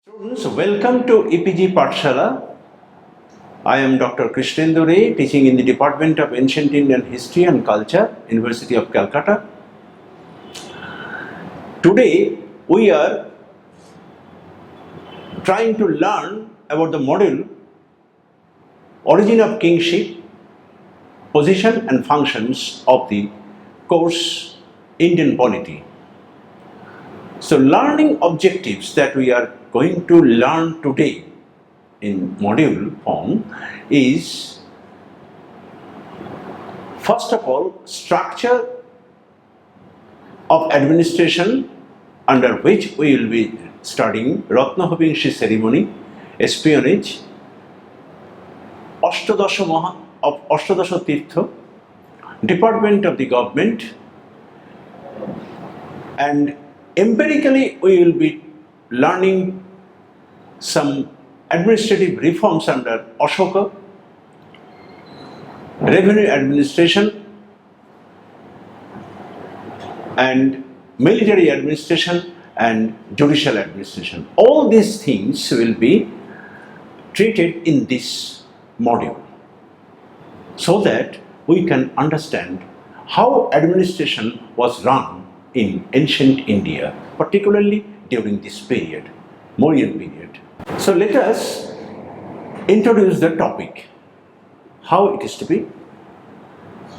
Students, welcome to EPG Pathshala. I am Dr. Krishnendu Ray, teaching in the Department of Ancient Indian History and Culture, University of Calcutta. Today, we are trying to learn about the module Origin of Kingship, Position and Functions of the course Indian Polity. So, learning objectives that we are going to learn today in module form is, first of all, structure of administration, under which we will be studying Ratnahobingshi ceremony, espionage, Ashtadasha Tirtha, department of the government, and empirically we will be learning some administrative reforms under Ashoka, revenue administration and military administration and judicial administration. All these things will be treated in this module so that we can understand how administration was run in ancient India, particularly during this period, Mauryan period. So let us introduce the topic, how it is to be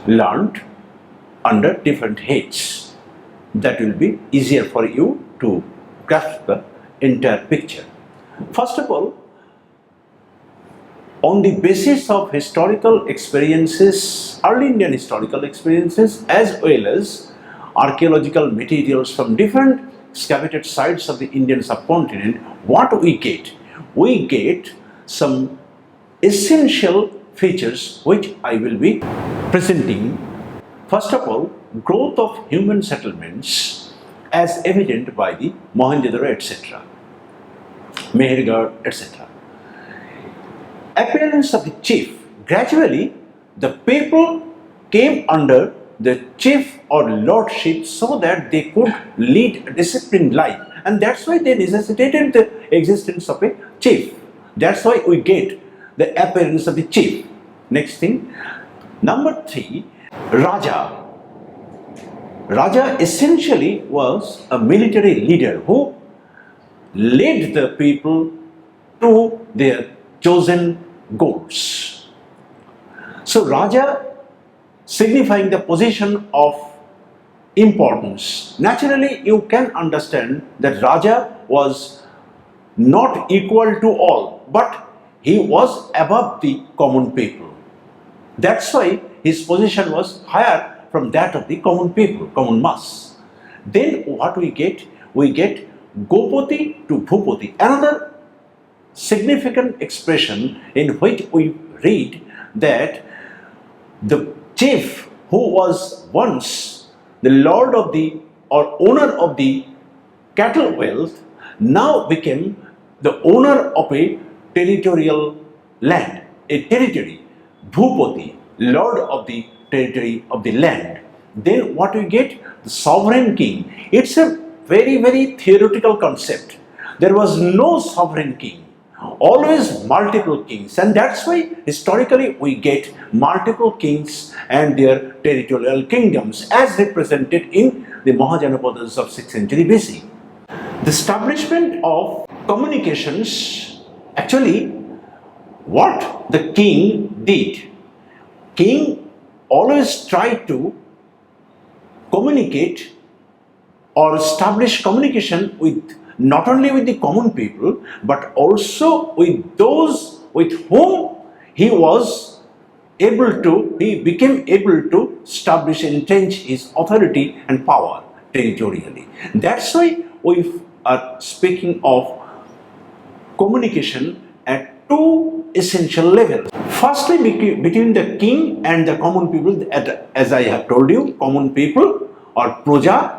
learned under different heads. That will be easier for you to grasp the entire picture. First of all, on the basis of historical experiences, early Indian historical experiences, as well as archaeological materials from different excavated sites of the Indian subcontinent, what we get? We get some essential features which I will be presenting. First of all, growth of human settlements as evident by the Mohenjo-daro, etc., Mehergarh, etc. Appearance of the chief. Gradually, the people came under the chief or lordship so that they could lead a disciplined life, and that's why they necessitated the existence of a chief. That's why we get the appearance of the chief. Next thing, number 3, Raja. Raja essentially was a military leader who led the people to their chosen goals. So Raja signifying the position of importance. Naturally, you can understand that Raja was not equal to all, but he was above the common people. That's why his position was higher from that of the common people, common mass. Then what we get? We get Gopati to Bhupati, another significant expression in which we read that the chief who was once the lord of the or owner of the cattle wealth now became the owner of a territorial land, a territory, Bhupati, lord of the territory of the land. Then what we get? The sovereign king. It's a very, very theoretical concept. There was no sovereign king, always multiple kings, and that's why historically we get multiple kings and their territorial kingdoms as represented in the Mahajanapadas of 6th century BC. The establishment of communications, actually what the king did, king always tried to communicate or establish communication with not only with the common people but also with those with whom he became able to establish and entrench his authority and power territorially. That's why we are speaking of communication at two essential levels. Firstly, between the king and the common people, as I have told you, common people or Praja.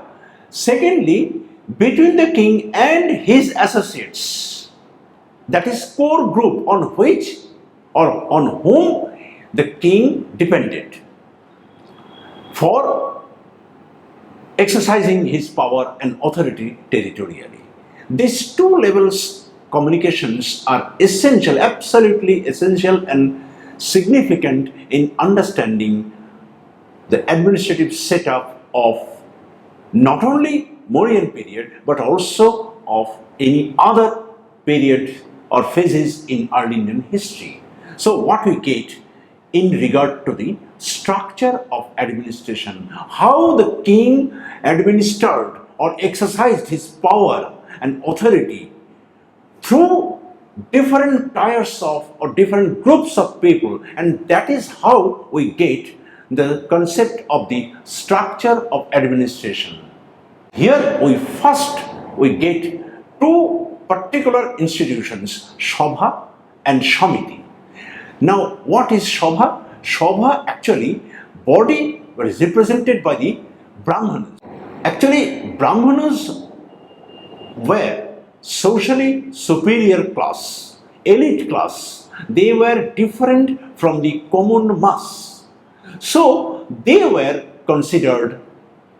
Secondly, between the king and his associates, that is core group on which or on whom the king depended for exercising his power and authority territorially. These two levels communications are essential, absolutely essential and significant in understanding the administrative setup of not only Mauryan period but also of any other period or phases in early Indian history. So what we get in regard to the structure of administration, how the king administered or exercised his power and authority through different tiers of or different groups of people, and that is how we get the concept of the structure of administration. Here we get two particular institutions, Sabha and Samiti. Now what is Sabha? Sabha actually body was represented by the Brahmanas. Actually Brahmanas were socially superior class, elite class. They were different from the common mass. So they were considered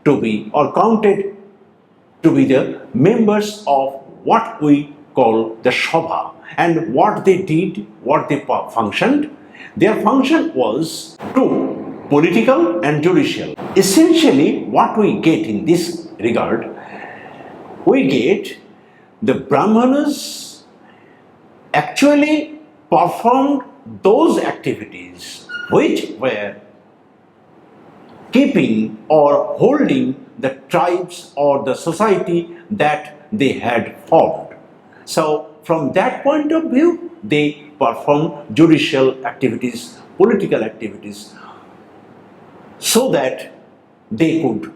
to be or counted to be the members of what we call the Sabha. And what they did, what they functioned, their function was two, political and judicial. Essentially what we get in this regard, we get the Brahmanas actually performed those activities which were keeping or holding the tribes or the society that they had formed. So from that point of view, they perform judicial activities, political activities, so that they could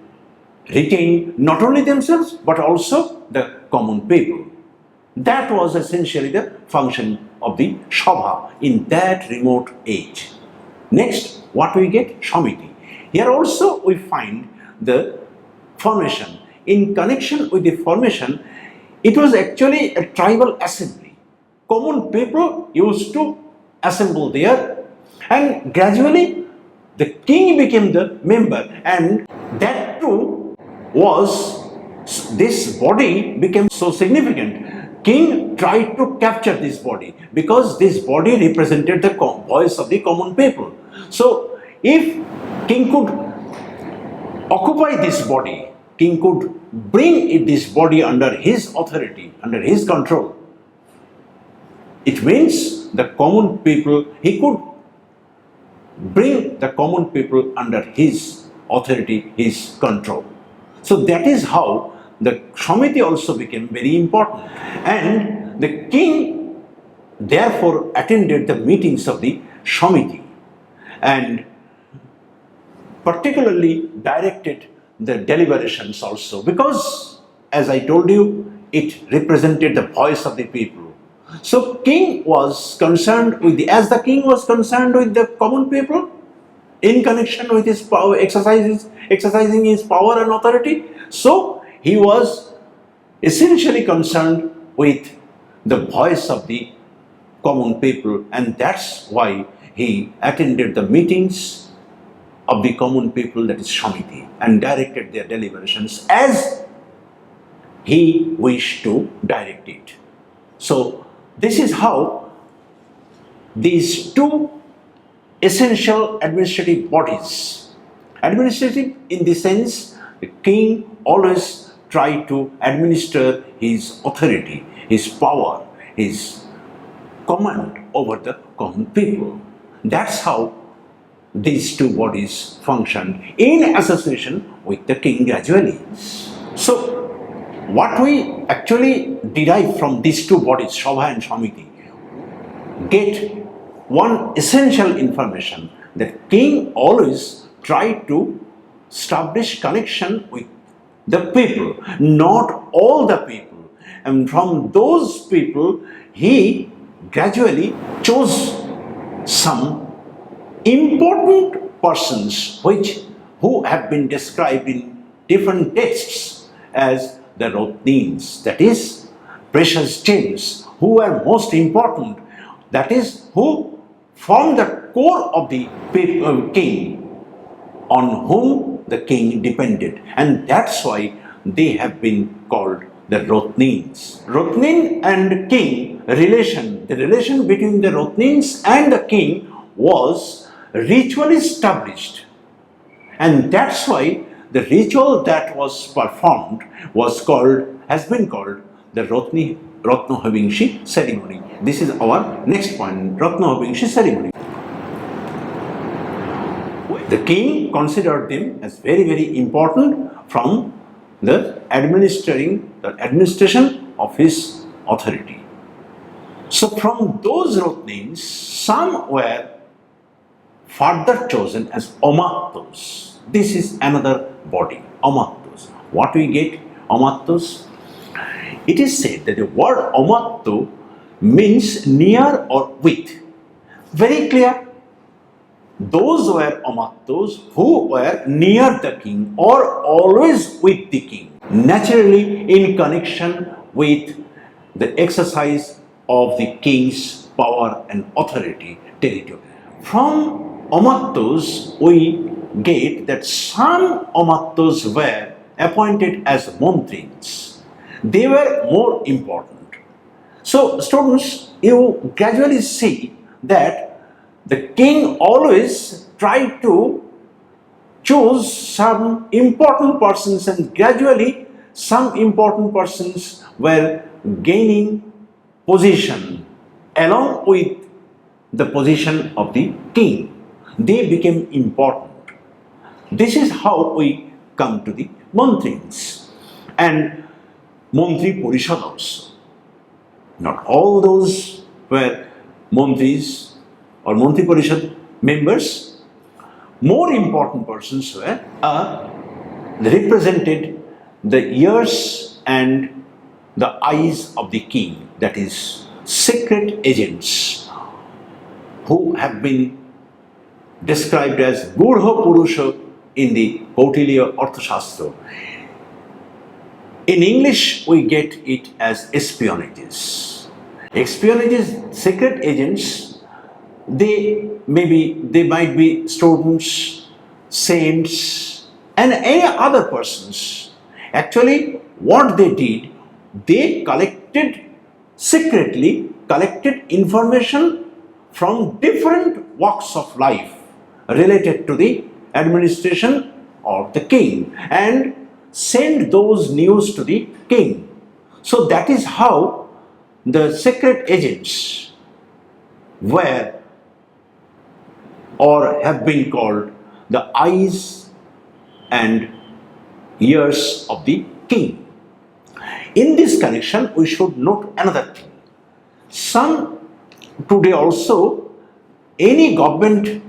retain not only themselves but also the common people. That was essentially the function of the Sabha in that remote age. Next, what we get? Samiti. Here also we find the formation. In connection with the formation, it was actually a tribal assembly. Common people used to assemble there, and gradually the king became the member, and that too was, this body became so significant. King tried to capture this body because this body represented the voice of the common people. So if king could occupy this body, king could bring this body under his authority, under his control, it means the common people, he could bring the common people under his authority, his control. So that is how the Samiti also became very important. And the king therefore attended the meetings of the Samiti and particularly directed the deliberations also, because as I told you, it represented the voice of the people. So king was concerned with as the king was concerned with the common people in connection with his power, exercising his power and authority, so he was essentially concerned with the voice of the common people, and that's why he attended the meetings of the common people, that is Samiti, and directed their deliberations as he wished to direct it. So this is how these two essential administrative bodies, administrative in the sense the king always tried to administer his authority, his power, his command over the common people. That's how these two bodies functioned in association with the king gradually. So what we actually derive from these two bodies, Sabha and Samiti, get one essential information, that king always tried to establish connection with the people, not all the people, and from those people he gradually chose some important persons who have been described in different texts as the Rotnins, that is precious gems, who are most important, that is who form the core of the king, on whom the king depended, and that's why they have been called the Rotnins. Rotnin and king relation, the relation between the Rotnins and the king was ritually established. And that's why the ritual that was performed has been called the Rotnohabingshi ceremony. This is our next point, Rotnohabingshi ceremony. The king considered them as very, very important from the administration of his authority. So from those Rotnins, some were further chosen as Omattos. This is another body, Omattos. What we get, Omattos? It is said that the word Omatto means near or with. Very clear. Those were Omattos who were near the king or always with the king, naturally in connection with the exercise of the king's power and authority territory. From Omattos, we get that some Omattos were appointed as Montrins. They were more important. So, students, you gradually see that the king always tried to choose some important persons, and gradually some important persons were gaining position along with the position of the king. They became important. This is how we come to the Montrins and Montri Porishad also. Not all those were Montris or Montri Porishad members. More important persons were represented the ears and the eyes of the king, that is, secret agents who have been described as Gurha Purusha in the Kautilya Arthashastra. In English, we get it as espionages. Espionages, secret agents, they might be students, saints, and any other persons. Actually, what they did, they secretly collected information from different walks of life related to the administration of the king and send those news to the king. So that is how the secret agents were or have been called the eyes and ears of the king. In this connection, we should note another thing. Today also, any government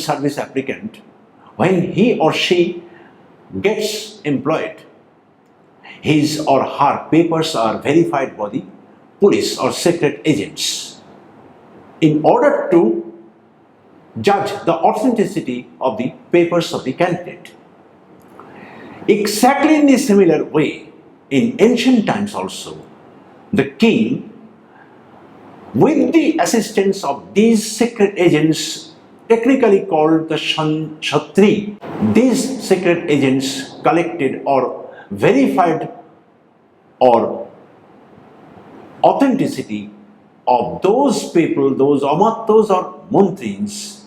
service applicant, when he or she gets employed, his or her papers are verified by the police or secret agents in order to judge the authenticity of the papers of the candidate. Exactly in a similar way, in ancient times also, the king, with the assistance of these secret agents, technically called the Kshatri, these secret agents collected or verified or authenticity of those people, those Amattos or Montrins,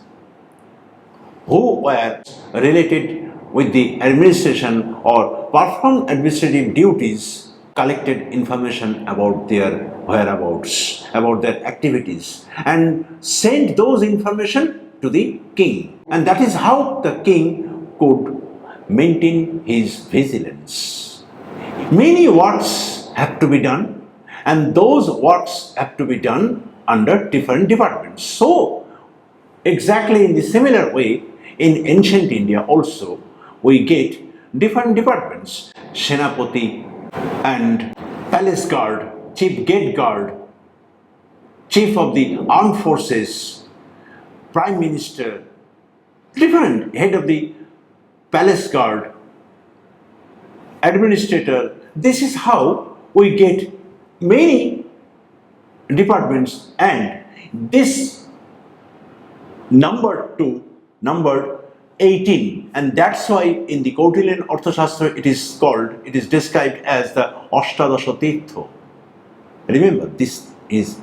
who were related with the administration or performed administrative duties, collected information about their whereabouts, about their activities, and sent those information to the king. And that is how the king could maintain his vigilance. Many works have to be done, and those works have to be done under different departments. So, exactly in the similar way, in ancient India also, we get different departments: Senapati and Palace Guard, Chief Gate Guard, Chief of the Armed Forces, Prime Minister, different head of the Palace Guard, Administrator. This is how we get many departments, and this numbered 18, and that's why in the Kautilian Arthashastra it is described as the Ashtadasha Tirtha. Remember, this is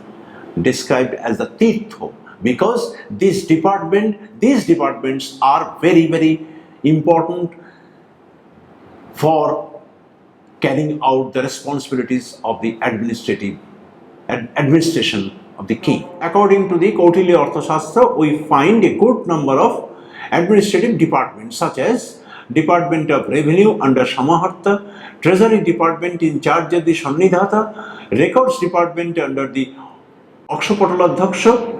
described as the Tirtha because these departments are very, very important for carrying out the responsibilities of the administration of the king. According to the Kautilya Arthashastra, we find a good number of administrative departments such as Department of Revenue under Samaharta, Treasury Department in charge of the Sannidhata, Records Department under the Akshapataladhyaksha,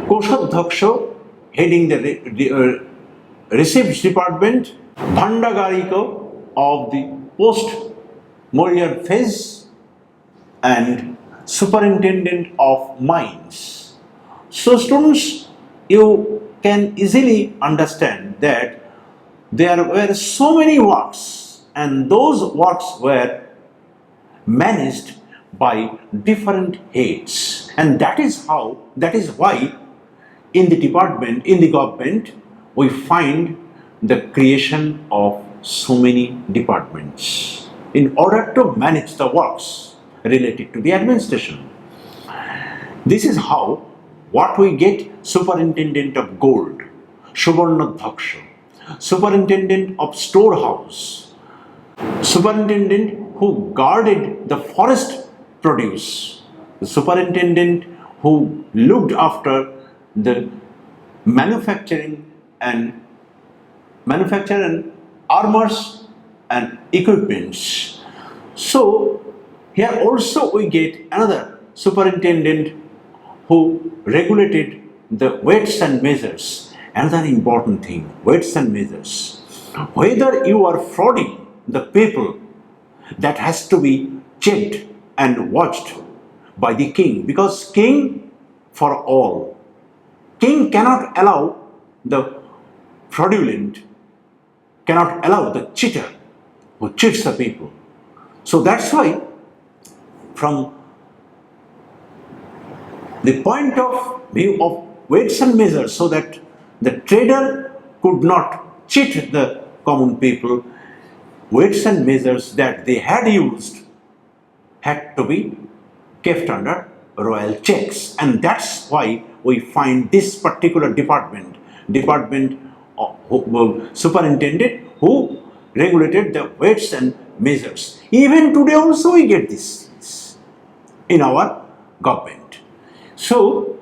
Koshadhyaksha heading the Receipts Department, Bhandagarika of the post-Mauryan phase, and Superintendent of Mines. So students, you can easily understand that there were so many works, and those works were managed by different heads, and that is why in the government, we find the creation of so many departments in order to manage the works related to the administration. This is how what we get: Superintendent of Gold, Suvarnadhyaksha, Superintendent of Storehouse, Superintendent who guarded the forest produce, the Superintendent who looked after the manufacture and armors and equipments. So here also we get another superintendent who regulated the weights and measures. Another important thing: weights and measures. Whether you are frauding the people, that has to be checked and watched by the king, because king for all. King cannot allow the fraudulent, cannot allow the cheater who cheats the people. So that's why, from the point of view of weights and measures, so that the trader could not cheat the common people, weights and measures that they had used had to be kept under royal checks, and that's why we find this particular department superintendent who regulated the weights and measures. Even today also we get this in our government. So,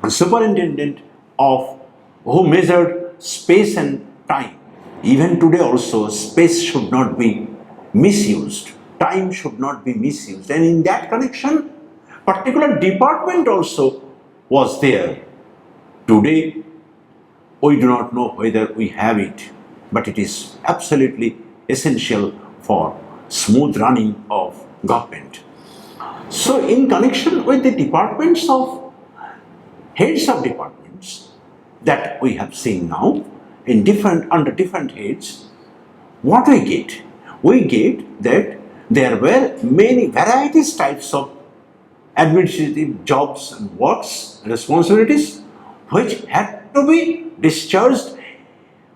superintendent of who measured space and time. Even today also, space should not be misused, time should not be misused, and in that connection, particular department also was there. Today, we do not know whether we have it, but it is absolutely essential for smooth running of government. So, in connection with the departments of heads of departments that we have seen now under different heads, what we get? We get that there were many varieties types of administrative jobs and works, responsibilities, which had to be discharged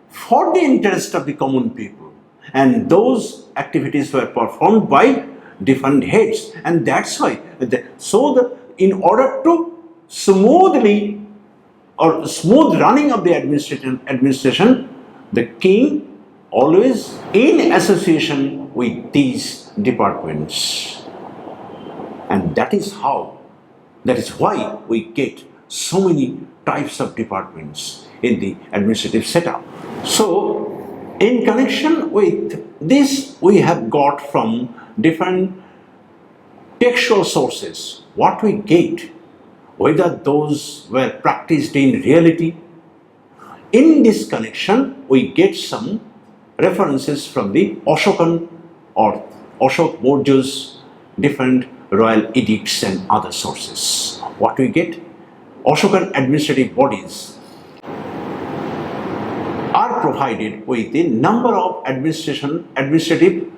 for the interest of the common people, and those activities were performed by different heads, and that's why in order to smooth running of the administration, the king always in association with these departments, and that is why we get so many types of departments in the administrative setup. So, in connection with this, we have got from different textual sources what we get, whether those were practiced in reality. In this connection, we get some references from the Ashokan or Ashok Maurya's different royal edicts and other sources. What we get? Ashokan administrative bodies are provided with a number of administrative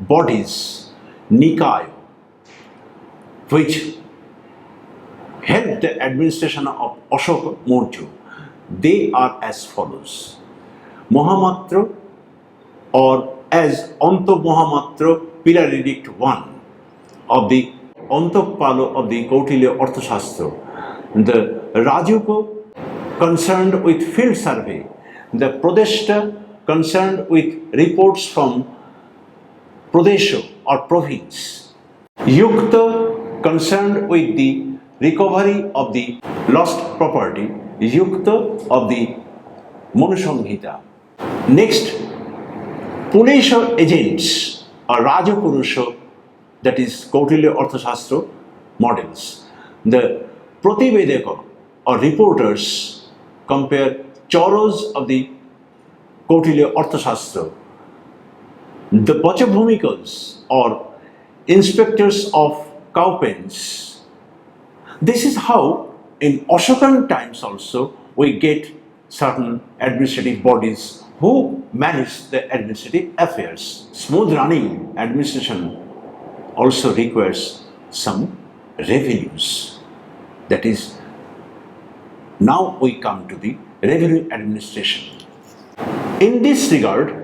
bodies, Nikaya, which helped the administration of Ashoka Maurya. They are as follows. Mahamatra, or as Anta Mahamatra Pillar Edict 1 of the Antapalo of the Kautilya Arthashastra, the Rajuko concerned with field survey, the Pradeshta concerned with reports from Pradesha or province, Yukta concerned with the recovery of the lost property, Yukta of the Manusamhita. Next, Pulesha agents or Raja Purusha, that is Kautilya Arthashastra models. The Prativedaka or reporters compare Choros of the Kautilya Arthashastra. The Pachabhumikas or inspectors of cowpens. This is how in Ashokan times also we get certain administrative bodies who manage the administrative affairs. Smooth running administration also requires some revenues. That is, now we come to the revenue administration. In this regard,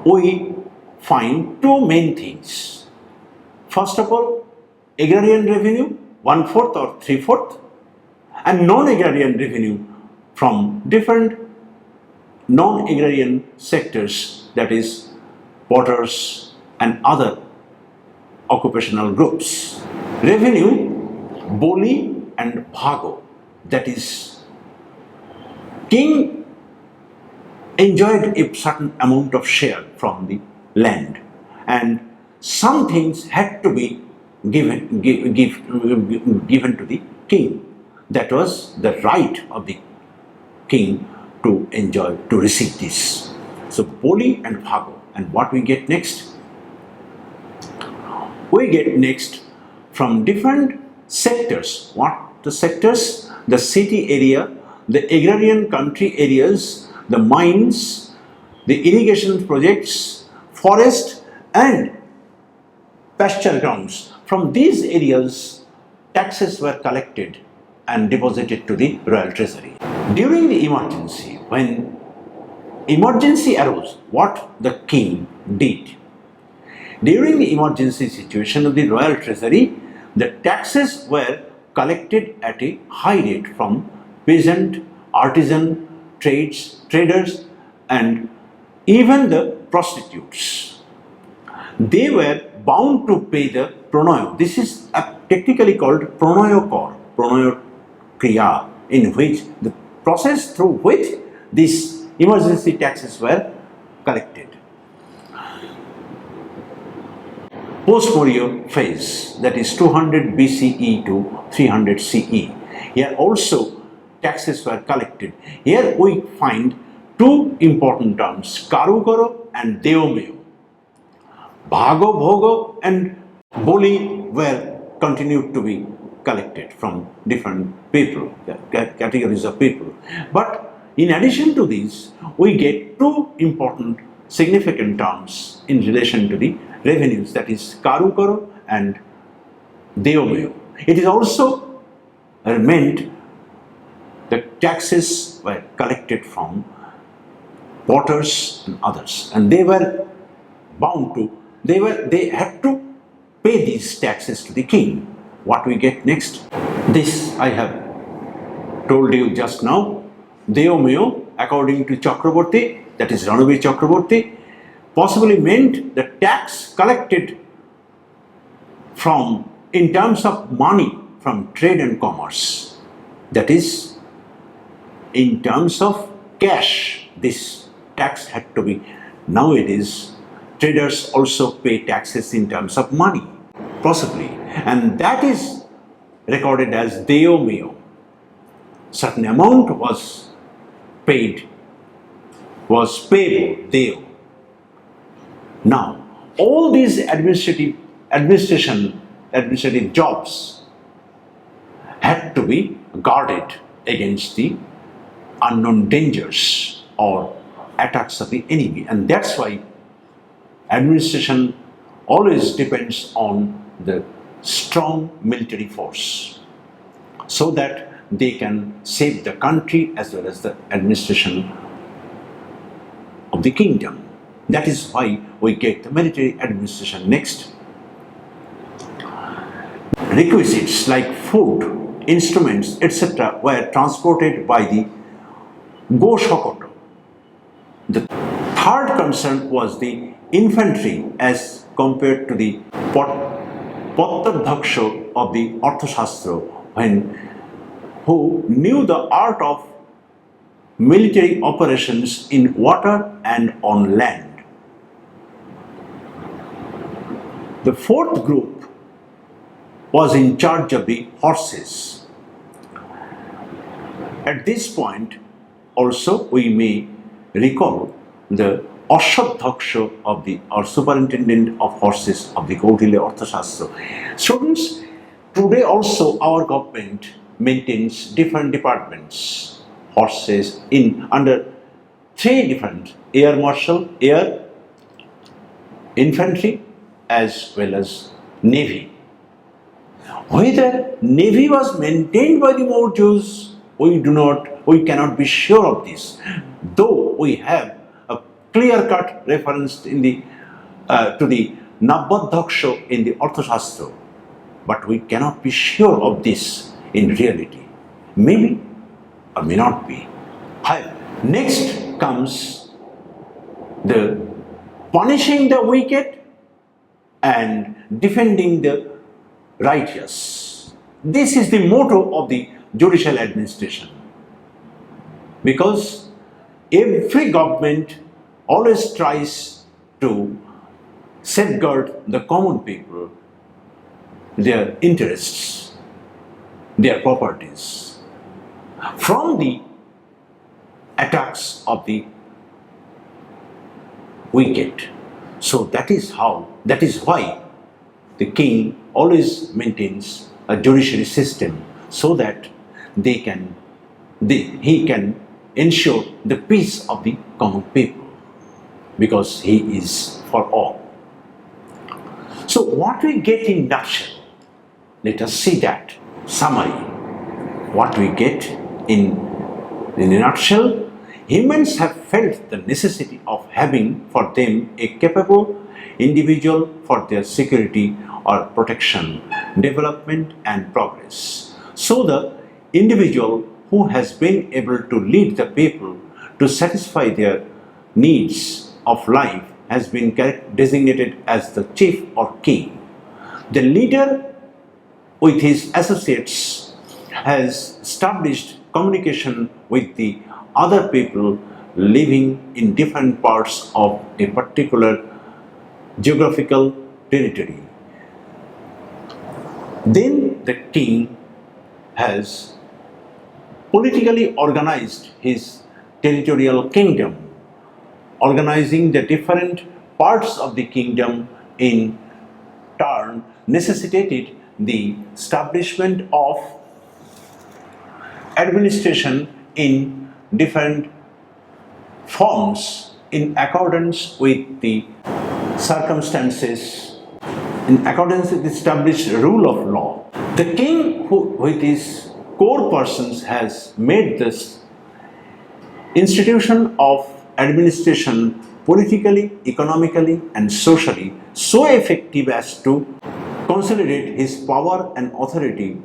we find two main things. First of all, agrarian revenue, 1/4 or 3/4, and non-agrarian revenue from different non-agrarian sectors, that is, potters and other occupational groups. Revenue, Boli and Bhago, that is, king enjoyed a certain amount of share from the land, and some things had to be given to the king. That was the right of the king to enjoy, to receive this. So Boli and Bhago. And what we get next? We get next from different sectors. What the sectors? The city area, the agrarian country areas, the mines, the irrigation projects, forest and pasture grounds. From these areas, taxes were collected and deposited to the royal treasury. During the emergency, when emergency arose, what the king did? During the emergency situation of the royal treasury, the taxes were collected at a high rate from peasant, artisan, traders and even the prostitutes. They were bound to pay the pronoyo. This is technically called pronoyo kor, pronoyo kriya, in which the process through which these emergency taxes were collected. Post-Maurya phase, that is 200 BCE to 300 CE. Here also taxes were collected. Here we find two important terms, Karukara and Deomeyo. Bhago, Bhogo and Boli were continued to be collected from different people, categories of people. But in addition to these, we get two important significant terms in relation to the revenues, that is Karukara and Deomeyo. It is also meant the taxes were collected from potters and others, and they were bound to, they had to pay these taxes to the king. What we get next? This I have told you just now. Deomeyo, according to Chakraborty, that is Ranabir Chakraborty, possibly meant the tax collected from, in terms of money, from trade and commerce. That is, in terms of cash, this tax had to be. Nowadays, traders also pay taxes in terms of money, possibly, and that is recorded as Deomeyo. Certain amount was paid, was payable, Deo. Now, all these administrative jobs had to be guarded against the unknown dangers or attacks of the enemy, and that's why administration always depends on the strong military force. so that they can save the country as well as the administration of the kingdom. That is why we get the military administration. Next, requisites like food, instruments, etc. were transported by the Go-Shokoto. The third concern was the infantry as compared to the Pottadhaksha of the Arthashastra, who knew the art of military operations in water and on land. The fourth group was in charge of the horses. At this point, also we may recall the Ashwadhaksha of the or superintendent of horses of the Kautilya Arthashastra. Students, today also our government maintains different departments, horses in under three different: air marshal, air, infantry, as well as navy. Whether navy was maintained by the Mauryas, we cannot be sure of this, though we have a clear-cut reference in the to the Nabadhaksha in the Arthashastra, but we cannot be sure of this in reality. Maybe or may not be. Next comes the punishing the wicked and defending the righteous. This is the motto of the judicial administration, because every government always tries to safeguard the common people, their interests, their properties from the attacks of the wicked. So that is why the king always maintains a judiciary system, so that he can ensure the peace of the common people, because he is for all. So what we get in nutshell, let us see that summary. What we get in a nutshell: humans have felt the necessity of having for them a capable individual for their security or protection, development and progress. So the individual who has been able to lead the people to satisfy their needs of life has been designated as the chief or king. The leader with his associates has established communication with the other people living in different parts of a particular geographical territory. Then the king has politically organized his territorial kingdom, organizing the different parts of the kingdom in turn necessitated the establishment of administration in different forms in accordance with the circumstances, in accordance with the established rule of law. The king, who with his core persons has made this institution of administration politically, economically and socially so effective as to consolidate his power and authority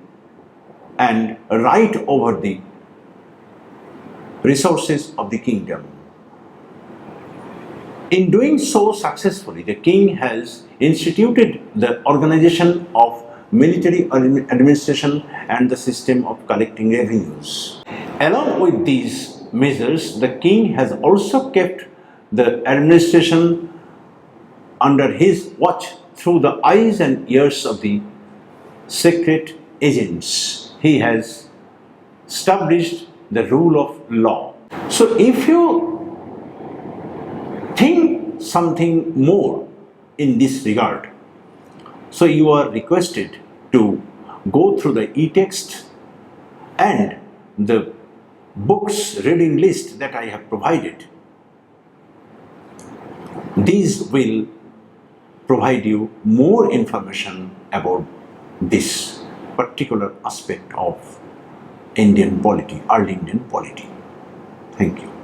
and right over the resources of the kingdom. In doing so successfully, the king has instituted the organization of military administration and the system of collecting revenues. Along with these measures, the king has also kept the administration under his watch through the eyes and ears of the secret agents. He has established the rule of law. So if you think something more in this regard, so you are requested to go through the e-text and the books reading list that I have provided. These will provide you more information about this particular aspect of Indian polity, early Indian polity. Thank you.